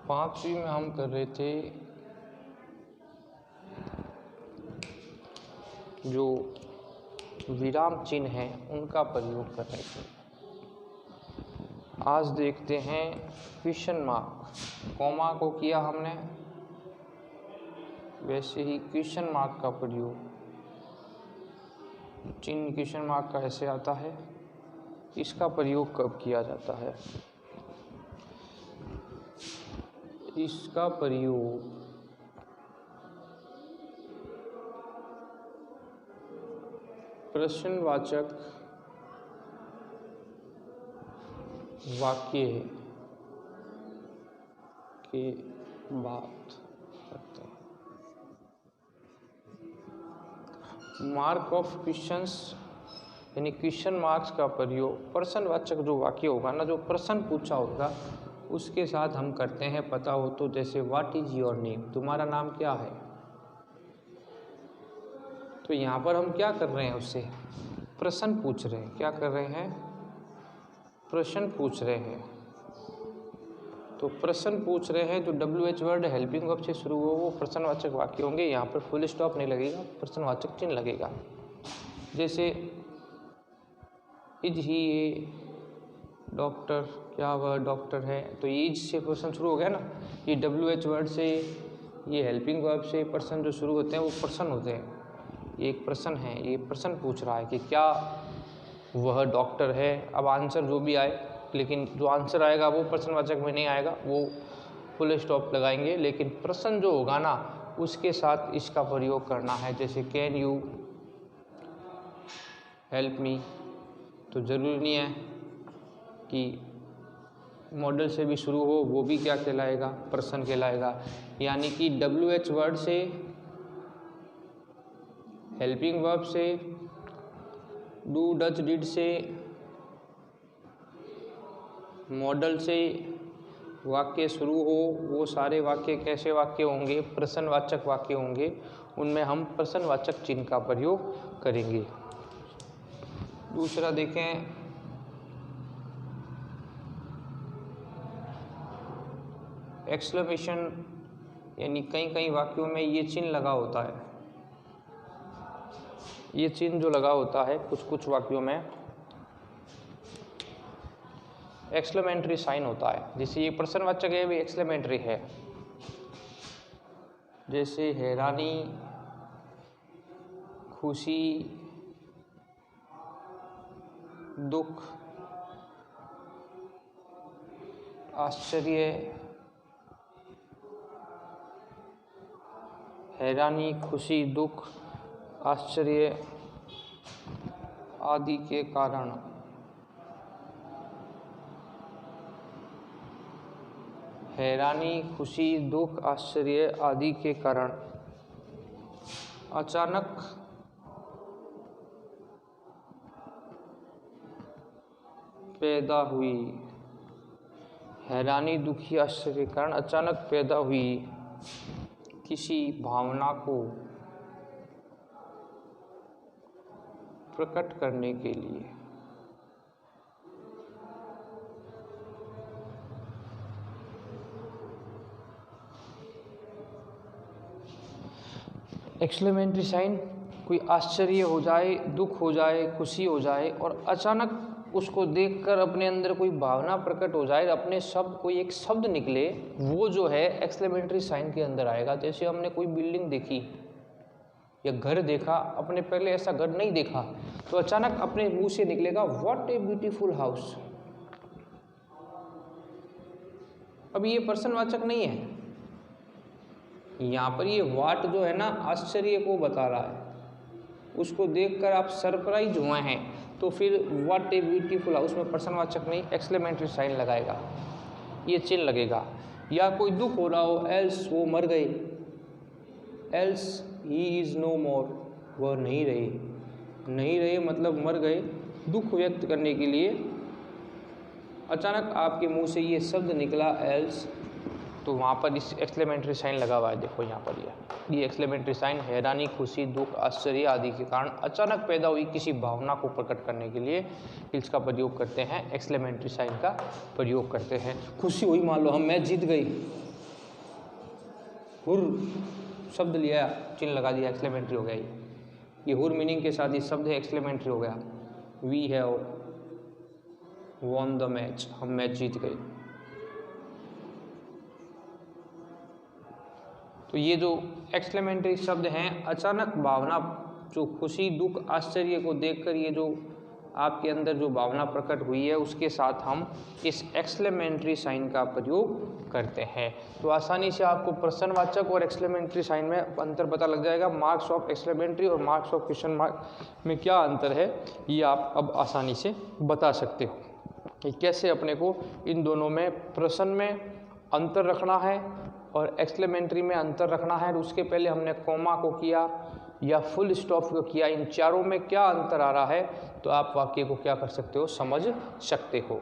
पांचवी में हम कर रहे थे जो विराम चिन्ह हैं उनका प्रयोग कर रहे थे। आज देखते हैं क्वेश्चन मार्क। कॉमा को किया हमने, वैसे ही क्वेश्चन मार्क का प्रयोग। चिन्ह क्वेश्चन मार्क का ऐसे आता है, इसका प्रयोग कब किया जाता है? इसका प्रयोग प्रश्नवाचक वाक्य के बाद करते हैं। मार्क ऑफ क्वेश्चंस यानी क्वेश्चन मार्क्स का प्रयोग प्रश्नवाचक जो वाक्य होगा ना, जो प्रश्न पूछा होगा उसके साथ हम करते हैं। पता हो तो, जैसे व्हाट इज योर नेम, तुम्हारा नाम क्या है। तो यहाँ पर हम क्या कर रहे हैं, उससे प्रश्न पूछ रहे हैं। क्या कर रहे हैं? प्रश्न पूछ रहे हैं। तो प्रश्न पूछ रहे हैं, जो WH वर्ड हेल्पिंग वर्ब से शुरू हो वो प्रश्नवाचक वाक्य होंगे। यहाँ पर फुल स्टॉप नहीं लगेगा, प्रश्नवाचक चिन्ह लगेगा। जैसे इज ही ए डॉक्टर, क्या वह डॉक्टर है? तो इज से प्रश्न शुरू हो गया ना। ये WH वर्ड से, ये हेल्पिंग वर्ब से प्रश्न जो शुरू होते हैं वो प्रश्न होते हैं। ये एक प्रश्न है, ये प्रश्न पूछ रहा है कि क्या वह डॉक्टर है। अब आंसर जो भी आए, लेकिन जो आंसर आएगा वो प्रश्नवाचक में नहीं आएगा, वो फुल स्टॉप लगाएंगे। लेकिन प्रश्न जो होगा ना उसके साथ इसका प्रयोग करना है। जैसे कैन यू हेल्प मी, तो ज़रूरी नहीं है कि मॉडल से भी शुरू हो, वो भी क्या कहलाएगा? प्रश्न कहलाएगा। यानी कि WH वर्ड से, हेल्पिंग वर्ब से, डू डज डिड से, मॉडल से वाक्य शुरू हो, वो सारे वाक्य कैसे वाक्य होंगे? प्रश्नवाचक वाक्य होंगे। उनमें हम प्रश्नवाचक चिन्ह का प्रयोग करेंगे। दूसरा देखें, एक्सक्लेमेशन, यानी कई कई वाक्यों में ये चिन्ह लगा होता है। ये चिन्ह जो लगा होता है कुछ कुछ वाक्यों में एक्सक्लेमेटरी साइन होता है। जैसे ये प्रश्नवाचक है, भी एक्सक्लेमेटरी है। जैसे हैरानी, खुशी, दुख, आश्चर्य, हैरानी, खुशी, दुख, आश्चर्य आदि के कारण। हैरानी, खुशी, दुख, आश्चर्य आदि के कारण अचानक पैदा हुई। हैरानी, दुखी, आश्चर्य के कारण अचानक पैदा हुई किसी भावना को प्रकट करने के लिए। एक्सक्लेमेटरी साइन, कोई आश्चर्य हो जाए, दुख हो जाए, खुशी हो जाए और अचानक उसको देखकर अपने अंदर कोई भावना प्रकट हो जाए, अपने शब्द, कोई एक शब्द निकले, वो जो है एक्सक्लेमेटरी साइन के अंदर आएगा। जैसे हमने कोई बिल्डिंग देखी या घर देखा, अपने पहले ऐसा घर नहीं देखा, तो अचानक अपने मुंह से निकलेगा व्हाट ए ब्यूटीफुल हाउस। अब ये प्रश्नवाचक नहीं है, यहाँ पर ये व्हाट जो है ना आश्चर्य को बता रहा है। उसको देखकर आप सरप्राइज हुए हैं, तो फिर व्हाट ए ब्यूटीफुल हाउस में प्रश्नवाचक नहीं, एक्सक्लेमेटरी साइन लगाएगा, ये चिन्ह लगेगा। या कोई दुख हो रहा हो, एल्स वो मर गए, एल्स ही इज़ नो मोर, वह नहीं रहे। नहीं रहे मतलब मर गए। दुख व्यक्त करने के लिए अचानक आपके मुंह से ये शब्द निकला एल्स, तो वहाँ पर इस एक्सक्लेमेटरी साइन लगा हुआ है। देखो यहाँ पर ये एक्सक्लेमेटरी साइन हैरानी, खुशी, दुख, आश्चर्य आदि के कारण अचानक पैदा हुई किसी भावना को प्रकट करने के लिए इसका प्रयोग करते हैं, एक्सक्लेमेटरी साइन का प्रयोग करते हैं। खुशी हुई, मान लो हम मैच जीत गई, हुर शब्द लिया, चिन्ह लगा दिया, एक्सक्लेमेटरी हो गया ये हुर मीनिंग के साथ ये शब्द है, एक्सक्लेमेटरी हो गया। We have won the match, हम मैच जीत गए। तो ये जो एक्सक्लेमेटरी शब्द हैं, अचानक भावना, जो खुशी, दुख, आश्चर्य को देखकर ये जो आपके अंदर जो भावना प्रकट हुई है, उसके साथ हम इस एक्सक्लेमेटरी साइन का प्रयोग करते हैं। तो आसानी से आपको प्रश्नवाचक और एक्सक्लेमेटरी साइन में अंतर पता लग जाएगा। मार्क्स ऑफ एक्सक्लेमेटरी और मार्क्स ऑफ क्वेश्चन मार्क में क्या अंतर है, ये आप अब आसानी से बता सकते हो कि कैसे अपने को इन दोनों में प्रश्न में अंतर रखना है और एक्सक्लेमेटरी में अंतर रखना है। उसके पहले हमने कॉमा को किया या फुल स्टॉप को किया, इन चारों में क्या अंतर आ रहा है, तो आप वाक्य को क्या कर सकते हो, समझ सकते हो।